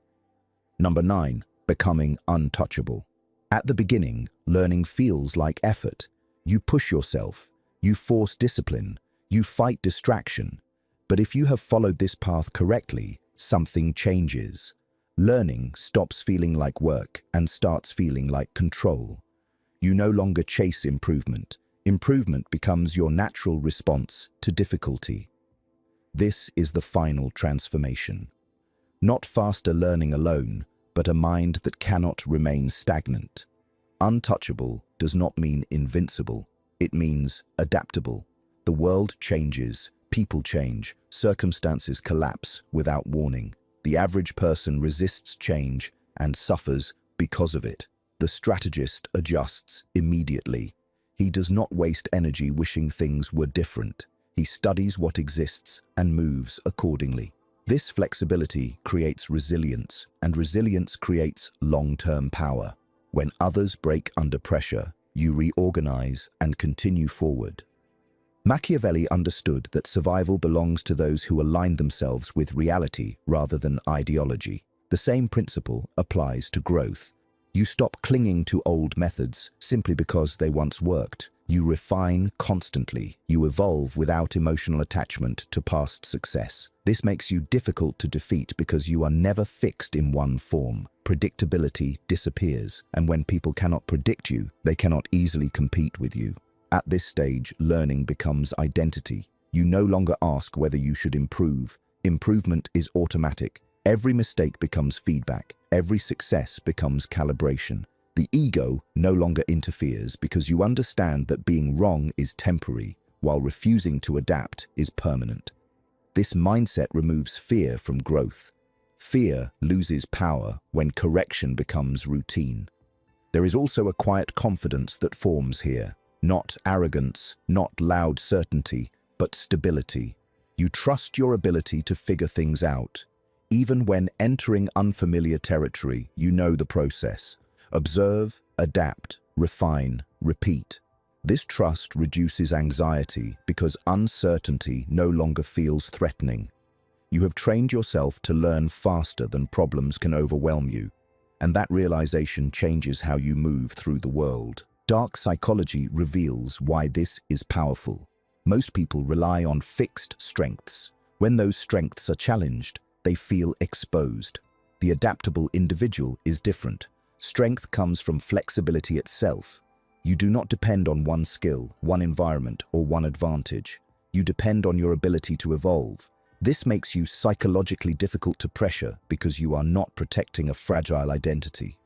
Number 9, becoming untouchable. At the beginning, learning feels like effort. You push yourself, you force discipline, you fight distraction. But if you have followed this path correctly, something changes. Learning stops feeling like work and starts feeling like control. You no longer chase improvement. Improvement becomes your natural response to difficulty. This is the final transformation. Not faster learning alone, but a mind that cannot remain stagnant. Untouchable does not mean invincible. It means adaptable. The world changes, people change, circumstances collapse without warning. The average person resists change and suffers because of it. The strategist adjusts immediately. He does not waste energy wishing things were different. He studies what exists and moves accordingly. This flexibility creates resilience, and resilience creates long-term power. When others break under pressure, you reorganize and continue forward. Machiavelli understood that survival belongs to those who align themselves with reality rather than ideology. The same principle applies to growth. You stop clinging to old methods simply because they once worked. You refine constantly. You evolve without emotional attachment to past success. This makes you difficult to defeat because you are never fixed in one form. Predictability disappears, and when people cannot predict you, they cannot easily compete with you. At this stage, learning becomes identity. You no longer ask whether you should improve. Improvement is automatic. Every mistake becomes feedback. Every success becomes calibration. The ego no longer interferes because you understand that being wrong is temporary, while refusing to adapt is permanent. This mindset removes fear from growth. Fear loses power when correction becomes routine. There is also a quiet confidence that forms here. Not arrogance, not loud certainty, but stability. You trust your ability to figure things out. Even when entering unfamiliar territory, you know the process. Observe, adapt, refine, repeat. This trust reduces anxiety because uncertainty no longer feels threatening. You have trained yourself to learn faster than problems can overwhelm you, and that realization changes how you move through the world. Dark psychology reveals why this is powerful. Most people rely on fixed strengths. When those strengths are challenged, they feel exposed. The adaptable individual is different. Strength comes from flexibility itself. You do not depend on one skill, one environment, or one advantage. You depend on your ability to evolve. This makes you psychologically difficult to pressure because you are not protecting a fragile identity.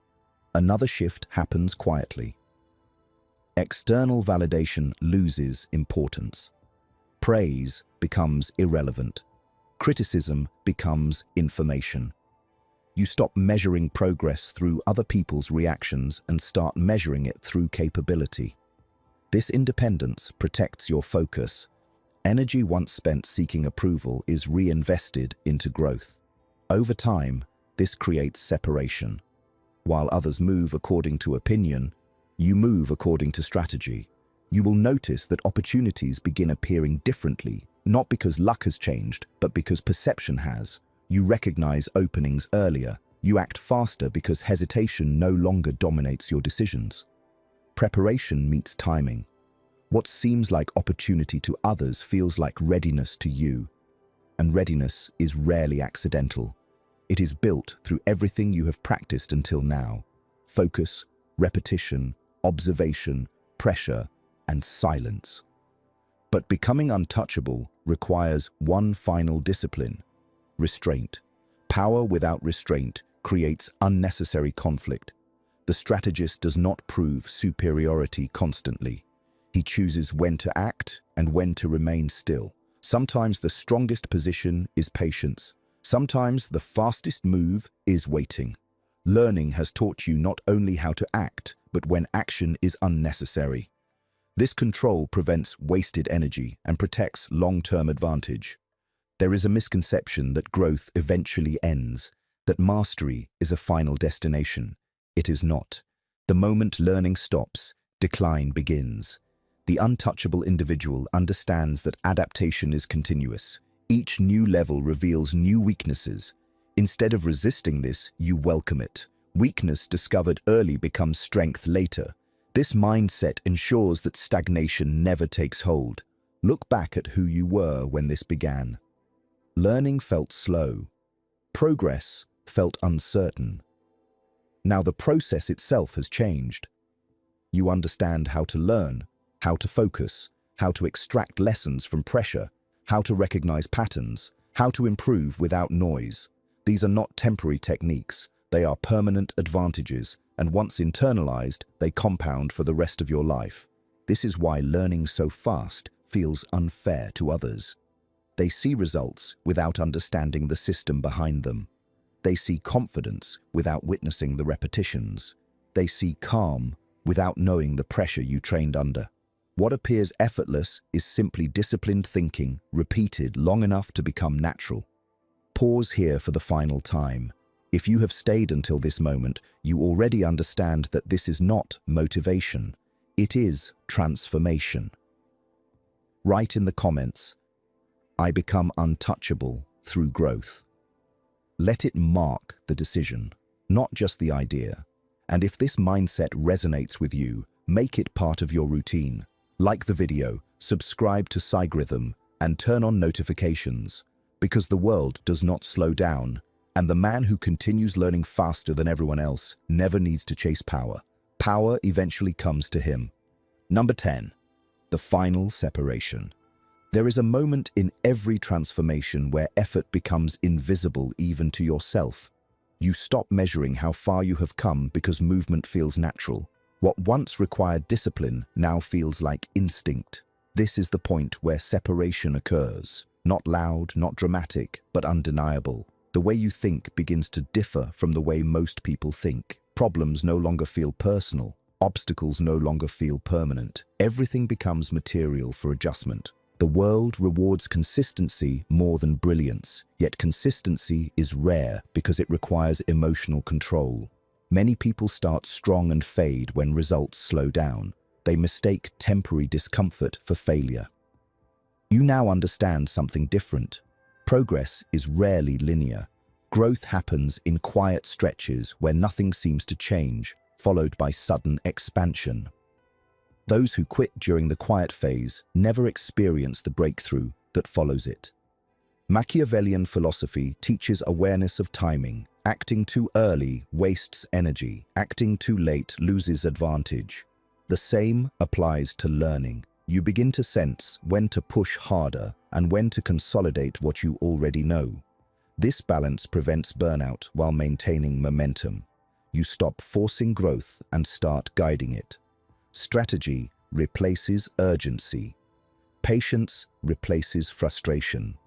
Another shift happens quietly. External validation loses importance. Praise becomes irrelevant. Criticism becomes information. You stop measuring progress through other people's reactions and start measuring it through capability. This independence protects your focus. Energy once spent seeking approval is reinvested into growth. Over time, this creates separation. While others move according to opinion, you move according to strategy. You will notice that opportunities begin appearing differently, not because luck has changed, but because perception has. You recognize openings earlier. You act faster because hesitation no longer dominates your decisions. Preparation meets timing. What seems like opportunity to others feels like readiness to you, and readiness is rarely accidental. It is built through everything you have practiced until now: focus, repetition, observation, pressure, and silence. But becoming untouchable requires one final discipline: restraint. Power without restraint creates unnecessary conflict. The strategist does not prove superiority constantly. He chooses when to act and when to remain still. Sometimes the strongest position is patience. Sometimes the fastest move is waiting. Learning has taught you not only how to act, but when action is unnecessary. This control prevents wasted energy and protects long-term advantage. There is a misconception that growth eventually ends, that mastery is a final destination. It is not. The moment learning stops, decline begins. The untouchable individual understands that adaptation is continuous. Each new level reveals new weaknesses. Instead of resisting this, you welcome it. Weakness discovered early becomes strength later. This mindset ensures that stagnation never takes hold. Look back at who you were when this began. Learning felt slow. Progress felt uncertain. Now the process itself has changed. You understand how to learn, how to focus, how to extract lessons from pressure, how to recognize patterns, how to improve without noise. These are not temporary techniques. They are permanent advantages, and once internalized, they compound for the rest of your life. This is why learning so fast feels unfair to others. They see results without understanding the system behind them. They see confidence without witnessing the repetitions. They see calm without knowing the pressure you trained under. What appears effortless is simply disciplined thinking, repeated long enough to become natural. Pause here for the final time. If you have stayed until this moment, you already understand that this is not motivation. It is transformation. Write in the comments, "I become untouchable through growth." Let it mark the decision, not just the idea. And if this mindset resonates with you, make it part of your routine. Like the video, subscribe to Selective, and turn on notifications, because the world does not slow down, and the man who continues learning faster than everyone else never needs to chase power. Power eventually comes to him. Number 10. The final separation. There is a moment in every transformation where effort becomes invisible even to yourself. You stop measuring how far you have come because movement feels natural. What once required discipline now feels like instinct. This is the point where separation occurs. Not loud, not dramatic, but undeniable. The way you think begins to differ from the way most people think. Problems no longer feel personal. Obstacles no longer feel permanent. Everything becomes material for adjustment. The world rewards consistency more than brilliance, yet consistency is rare because it requires emotional control. Many people start strong and fade when results slow down. They mistake temporary discomfort for failure. You now understand something different. Progress is rarely linear. Growth happens in quiet stretches where nothing seems to change, followed by sudden expansion. Those who quit during the quiet phase never experience the breakthrough that follows it. Machiavellian philosophy teaches awareness of timing. Acting too early wastes energy. Acting too late loses advantage. The same applies to learning. You begin to sense when to push harder and when to consolidate what you already know. This balance prevents burnout while maintaining momentum. You stop forcing growth and start guiding it. Strategy replaces urgency. Patience replaces frustration.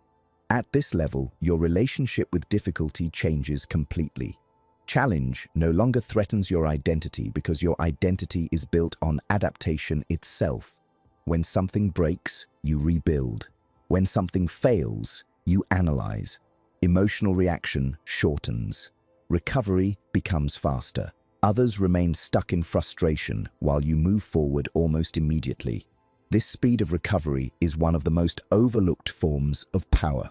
At this level, your relationship with difficulty changes completely. Challenge no longer threatens your identity because your identity is built on adaptation itself. When something breaks, you rebuild. When something fails, you analyze. Emotional reaction shortens. Recovery becomes faster. Others remain stuck in frustration while you move forward almost immediately. This speed of recovery is one of the most overlooked forms of power.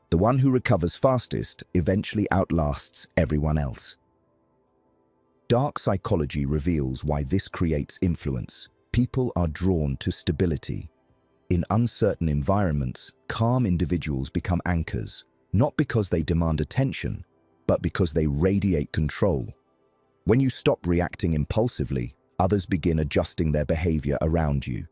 The one who recovers fastest eventually outlasts everyone else. Dark psychology reveals why this creates influence. People are drawn to stability. In uncertain environments, calm individuals become anchors, not because they demand attention, but because they radiate control. When you stop reacting impulsively, others begin adjusting their behavior around you.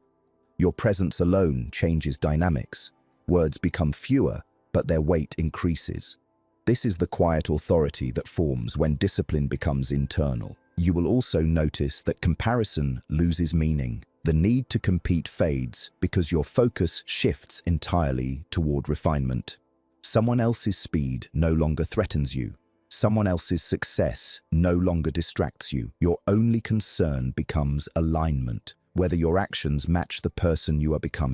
Your presence alone changes dynamics. Words become fewer, but their weight increases. This is the quiet authority that forms when discipline becomes internal. You will also notice that comparison loses meaning. The need to compete fades because your focus shifts entirely toward refinement. Someone else's speed no longer threatens you. Someone else's success no longer distracts you. Your only concern becomes alignment, whether your actions match the person you are becoming.